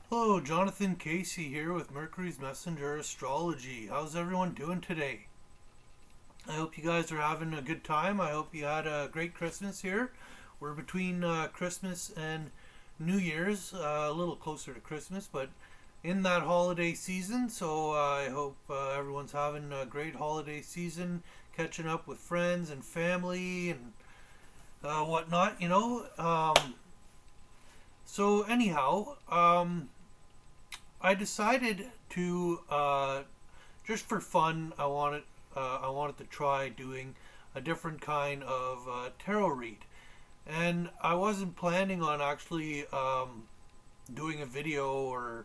Hello, Jonathan Casey here with Mercury's Messenger Astrology. How's everyone doing today? I hope you guys are having a good time. I hope you had a great Christmas here. We're between Christmas and New Year's, a little closer to Christmas, but in that holiday season. So I hope everyone's having a great holiday season, catching up with friends and family and whatnot, So anyhow, I decided to just for fun. I wanted to try doing a different kind of tarot read, and I wasn't planning on actually doing a video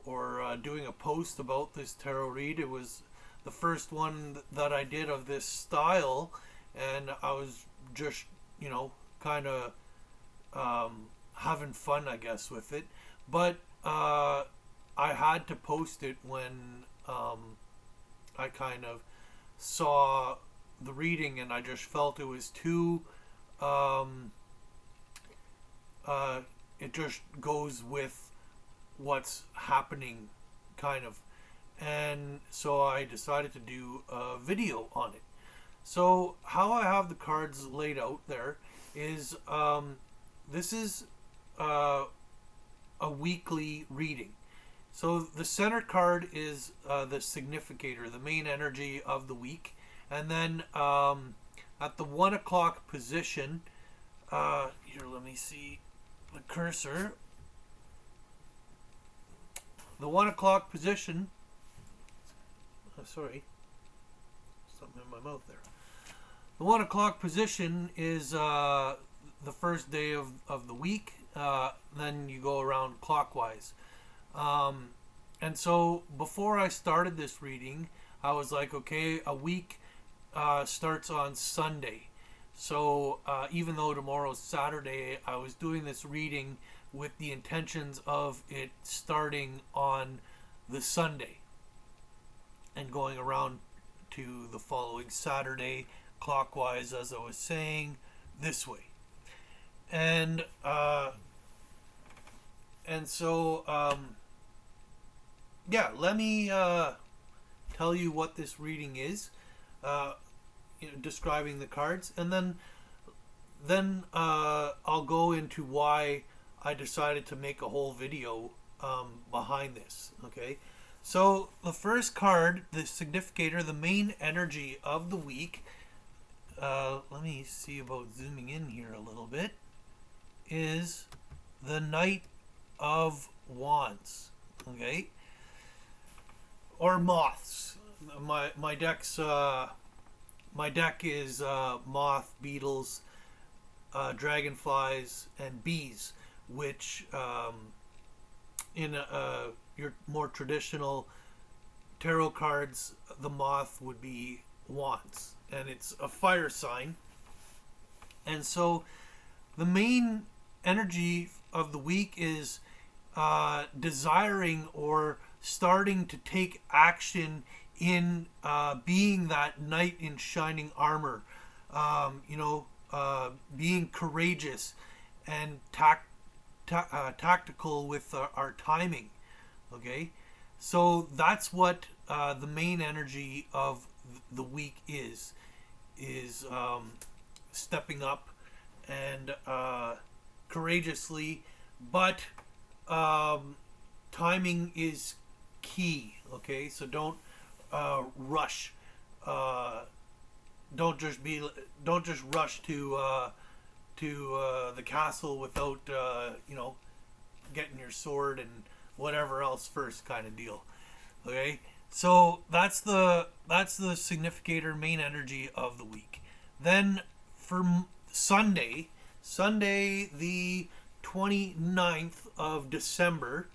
or doing a post about this tarot read. It was the first one that I did of this style, and I was just kind of having fun, I guess, with it. But I had to post it when I kind of saw the reading, and I just felt it was too. Um, uh, it just goes with what's happening, kind of, and so I decided to do a video on it. So how I have the cards laid out there is this is uh, a weekly reading. So the center card is the significator, the main energy of the week, and then at the 1 o'clock position, here let me see the cursor. The 1 o'clock position. Sorry, something in my mouth there. The 1 o'clock position is the first day of the week. Then you go around clockwise. And so before I started this reading, I was like, okay, a week starts on Sunday. So even though tomorrow's Saturday, I was doing this reading with the intentions of it starting on the Sunday and going around to the following Saturday clockwise, as I was saying, this way. And yeah, let me tell you what this reading is, describing the cards, and then I'll go into why I decided to make a whole video behind this. Okay, so the first card, the significator, the main energy of the week. Let me see about zooming in here a little bit. Is the Knight of Wands. Okay, or moths. My deck is moth, beetles, dragonflies, and bees, which in your more traditional tarot cards, the moth would be wands, and it's a fire sign. And so the main energy of the week is desiring or starting to take action in being that knight in shining armor, being courageous and tactical with our timing. Okay, so that's what the main energy of the week is stepping up and courageously, but timing is key. Okay, so don't rush. Don't just rush to the castle without getting your sword and whatever else first, kind of deal. Okay, so that's the significator, main energy of the week. Then for Sunday the 29th of December,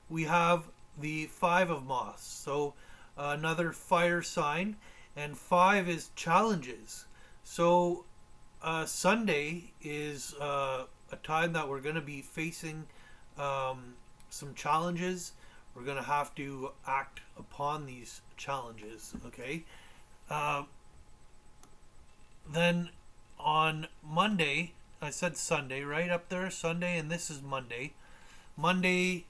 we have the Five of Moths. So another fire sign, and five is challenges. So Sunday is a time that we're going to be facing some challenges. We're going to have to act upon these challenges. Okay. Then on Monday, I said Sunday right up there, Sunday, and this is Monday. Monday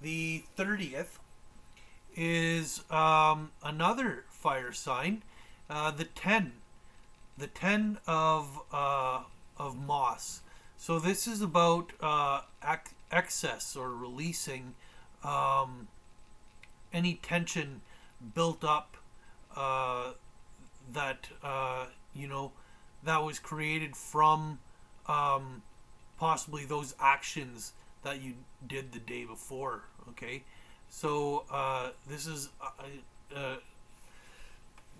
The 30th is another fire sign, the 10, the 10 of Moss. So this is about excess or releasing any tension built up that that was created from possibly those actions that you did the day before. Okay, so this is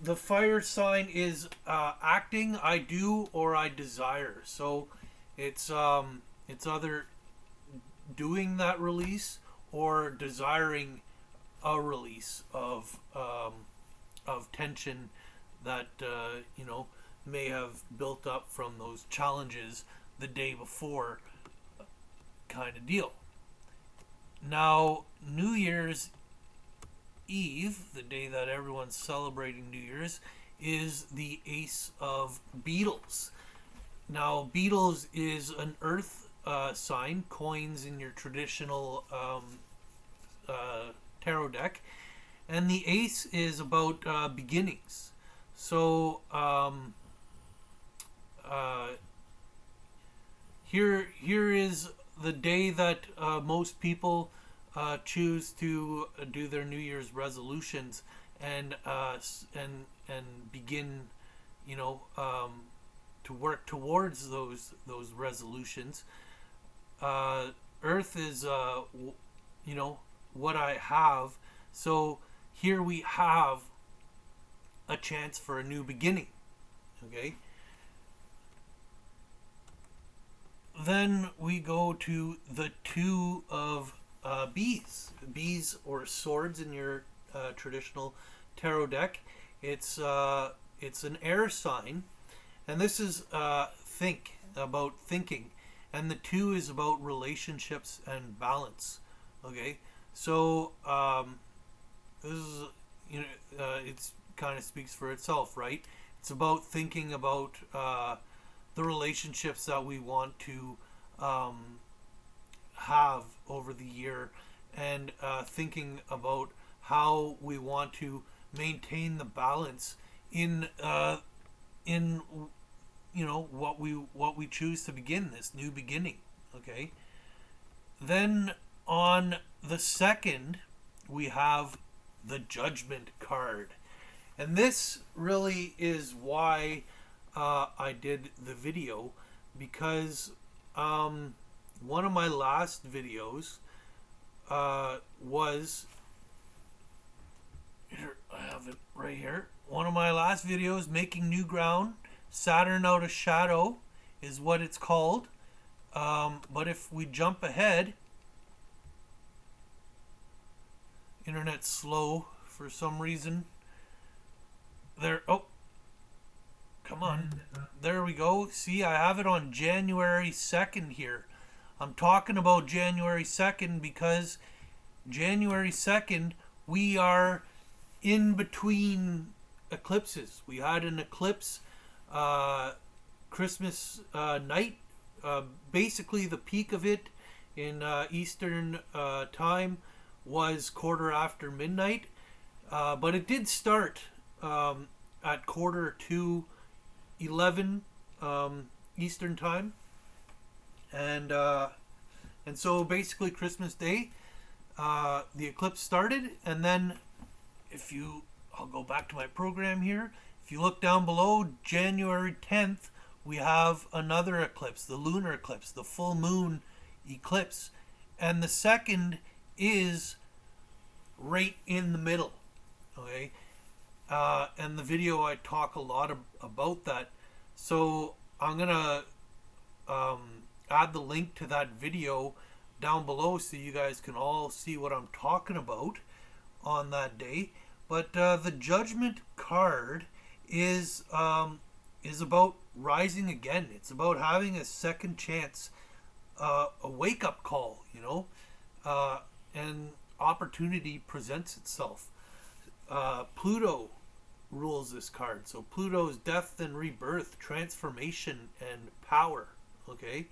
the fire sign is acting. I do or I desire. So it's either doing that release or desiring a release of tension that may have built up from those challenges the day before, kind of deal. Now, New Year's Eve, the day that everyone's celebrating New Year's, is the Ace of Beetles. Now, Beetles is an earth sign, coins in your traditional tarot deck, and the Ace is about beginnings. So here is the day that most people choose to do their New Year's resolutions and begin, to work towards those resolutions. Earth is what I have. So here we have a chance for a new beginning. Okay. Then we go to the two of bees. Bees or swords in your traditional tarot deck. It's an air sign, and this is about thinking, and the two is about relationships and balance. Okay, so this is it's kind of speaks for itself, right? It's about thinking about the relationships that we want to have over the year, and thinking about how we want to maintain the balance in what we choose to begin this new beginning. Okay. Then on the 2nd, we have the Judgment card, and this really is why I did the video, because one of my last videos was here. I have it right here. One of my last videos, Making New Ground, Saturn Out of Shadow is what it's called. But if we jump ahead, internet's slow for some reason. There, oh, come on. There we go. See, I have it on January 2nd here. I'm talking about January 2nd because January 2nd, we are in between eclipses. We had an eclipse Christmas night. Basically, the peak of it in Eastern time was quarter after midnight. But it did start at quarter to 11 Eastern time, and so basically Christmas Day, the eclipse started, and then I'll go back to my program here. If you look down below, January 10th, we have another eclipse, the lunar eclipse, the full moon eclipse, and the 2nd is right in the middle. Okay. And the video, I talk a lot about that. So I'm going to add the link to that video down below so you guys can all see what I'm talking about on that day. But the Judgment card is about rising again. It's about having a second chance, a wake-up call, and opportunity presents itself. Pluto rules this card. So Pluto's death and rebirth, transformation and power. Okay,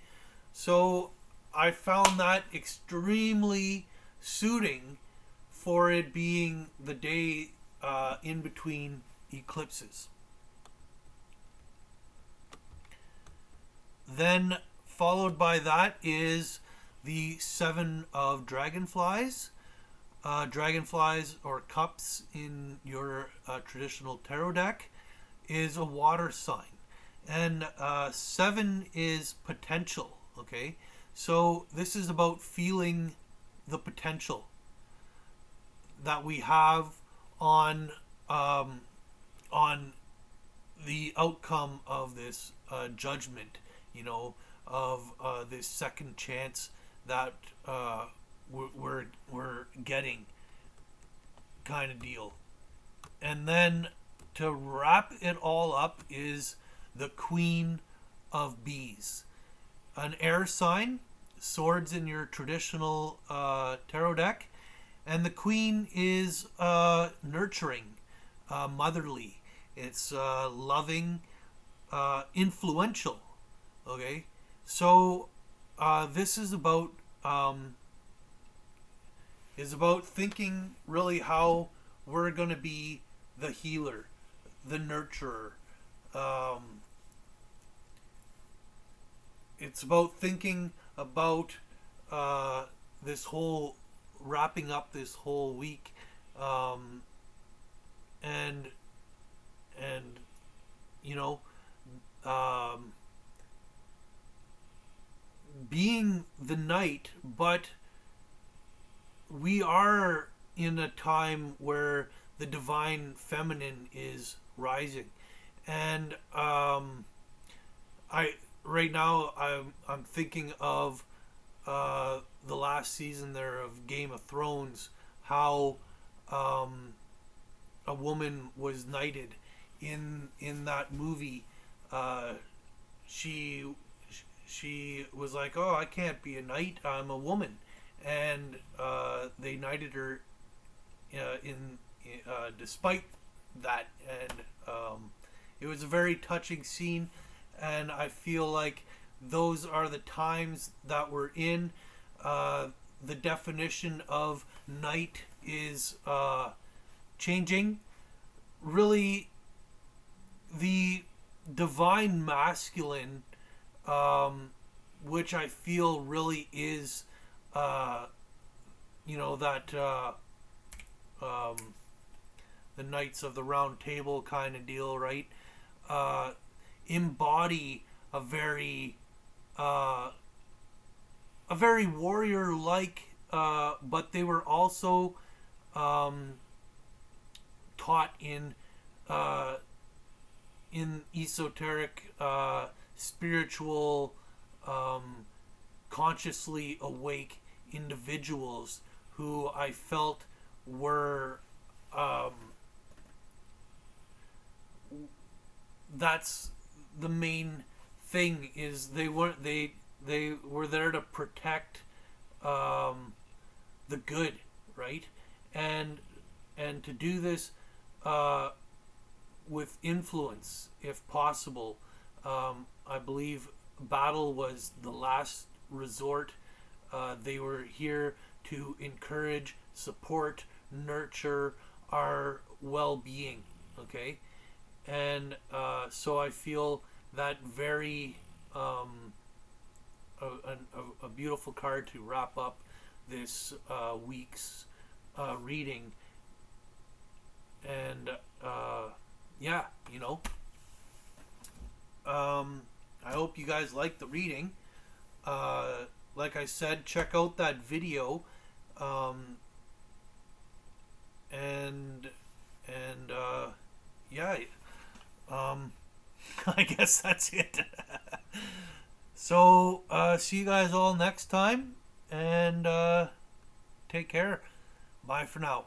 so I found that extremely suiting for it being the day in between eclipses. Then, followed by that, is the Seven of Dragonflies. Dragonflies, or cups in your traditional tarot deck, is a water sign. And 7 is potential, okay? So this is about feeling the potential that we have on the outcome of this judgment, of this second chance that we're getting, kind of deal. And then to wrap it all up is the Queen of Bees, an air sign, swords in your traditional tarot deck, and the Queen is nurturing, motherly. It's loving, influential. Okay, so this is about thinking really how we're going to be the healer, the nurturer. It's about thinking about this whole, wrapping up this whole week, and being the knight, but we are in a time where the divine feminine is rising, and right now I'm thinking of the last season there of Game of Thrones, how a woman was knighted in that movie. She was like, oh, I can't be a knight, I'm a woman, and they knighted her in despite that, and it was a very touching scene, and I feel like those are the times that we're in. The definition of knight is changing. Really, the divine masculine, which I feel really is, that the Knights of the Round Table kind of deal, right? Embody a very warrior-like, but they were also taught in esoteric, spiritual, consciously awake individuals who I felt were that's the main thing, is they were there to protect the good, right? And to do this with influence, if possible. I believe battle was the last resort. They were here to encourage, support, nurture our well-being, okay? And so I feel that very a beautiful card to wrap up this week's reading. And I hope you guys liked the reading. Like I said, check out that video, I guess that's it. So see you guys all next time, and take care. Bye for now.